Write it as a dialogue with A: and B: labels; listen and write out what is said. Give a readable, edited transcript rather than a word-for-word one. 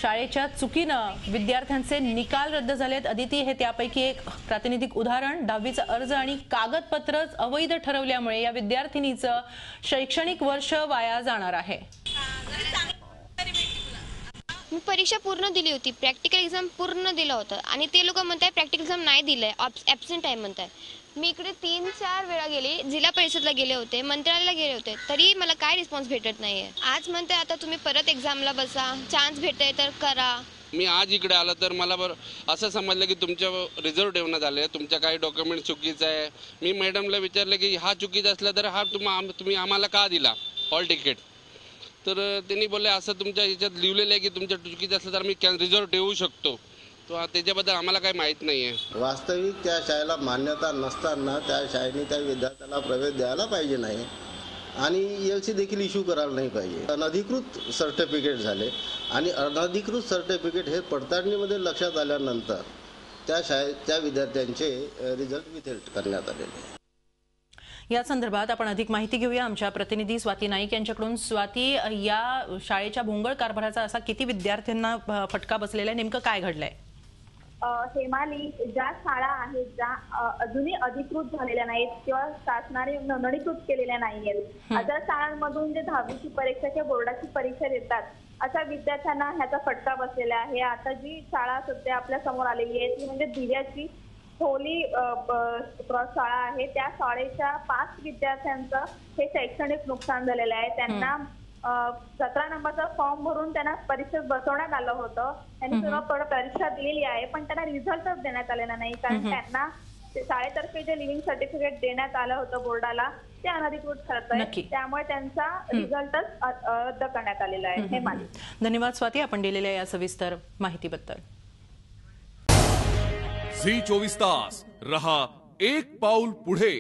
A: शाळेच्या चुकीनं विद्यार्थ्यांचे निकाल रद्द झालेत। अदिती हे त्यापैकी एक प्रातिनिधिक उदाहरण। 10वीचा अर्ज आणि कागदपत्रच अवैध ठरवल्यामुळे या विद्यार्थिनीचं शैक्षणिक वर्ष वाया जाणार आहे।
B: मी परीक्षा पूर्ण दिली होती, प्रॅक्टिकल एग्जाम पूर्ण दिला होता आणि ते लोक म्हणताय प्रॅक्टिकल एग्जाम नाही दिलंय, ॲब्सेंट आहे म्हणताय। मी इकडे 3-4 वेळा गेले, जिल्हा परिषदला गेले होते, मंत्रालयाला गेले होते, तरी मला काय रिस्पॉन्स भेटत नाहीये। आज म्हणते आता तुम्ही परत एग्जामला बसा, चान्स भेटतोय तर करा।
C: मी आज इकडे आलो तर मला असं समजलं की तुमच्या रिझर्व्ह ठेवण्यात आले, तुमच्या काही डॉक्युमेंट चुकीचं आहे। मी मॅडमला विचारलं की हा चुकीचा असला तर हा तुम्ही आम्हाला का दिला हॉल तिकीट, तर त्यांनी बोलले असं तुमच्या ह्याच्यात लिहिलेलं आहे की तुमच्या चुकीचं असलं तर मी रिझर्व्ह ठेवू शकतो। तो त्याच्याबद्दल आम्हाला काही माहीत नाही आहे।
D: वास्तविक त्या शाळेला मान्यता नसताना त्या शाळेने त्या विद्यार्थ्याला प्रवेश द्यायला पाहिजे नाही आणि ELC देखील इश्यू करायला नाही पाहिजे। अनधिकृत सर्टिफिकेट झाले आणि अनधिकृत सर्टिफिकेट हे पडताळणीमध्ये लक्षात आल्यानंतर त्या विद्यार्थ्यांचे रिझल्ट विथेल्ड करण्यात आलेले।
A: या संदर्भात आपण अधिक माहिती घेऊया आमच्या प्रतिनिधी स्वाती नाईक यांच्याकडून। स्वाती, या शाळेच्या भोंगळ कारभाराचा असा किती विद्यार्थ्यांना फटका बसलेला आहे, नेमकं काय घडलंय?
E: हेमाली, ज्या शाळा आहेत ज्या अजूनही अधिकृत झालेल्या नाहीत किंवा शासनाने नोंदणीकृत केलेल्या नाहीयेत, अशा शाळांमधून जे 10वीची परीक्षा किंवा बोर्डाची परीक्षा देतात अशा विद्यार्थ्यांना ह्याचा फटका बसलेला आहे। आता जी शाळा सध्या आपल्या समोर आलेली आहे ती म्हणजे दिव्याची होली शाळा आहे। त्या शाळेच्या 5 विद्यार्थ्यांचं हे शैक्षणिक नुकसान झालेलं आहे। त्यांना 17 नंबरचा फॉर्म भरून त्यांना परीक्षेत बसवण्यात आलं होतं। त्यांनी सुद्धा परीक्षा दिलेली आहे पण त्यांना रिझल्टच देण्यात आलेला नाही, कारण त्यांना शाळेतर्फे जे लिव्हिंग सर्टिफिकेट देण्यात आलं होतं बोर्डाला ते अनधिकृत ठरतंय, त्यामुळे त्यांचा रिझल्टच रद्द करण्यात आलेला आहे। हे मानले।
A: धन्यवाद स्वाती, आपण दिलेल्या या सविस्तर माहितीबद्दल।
F: झी 24 तास रहा एक पाऊल पुढे।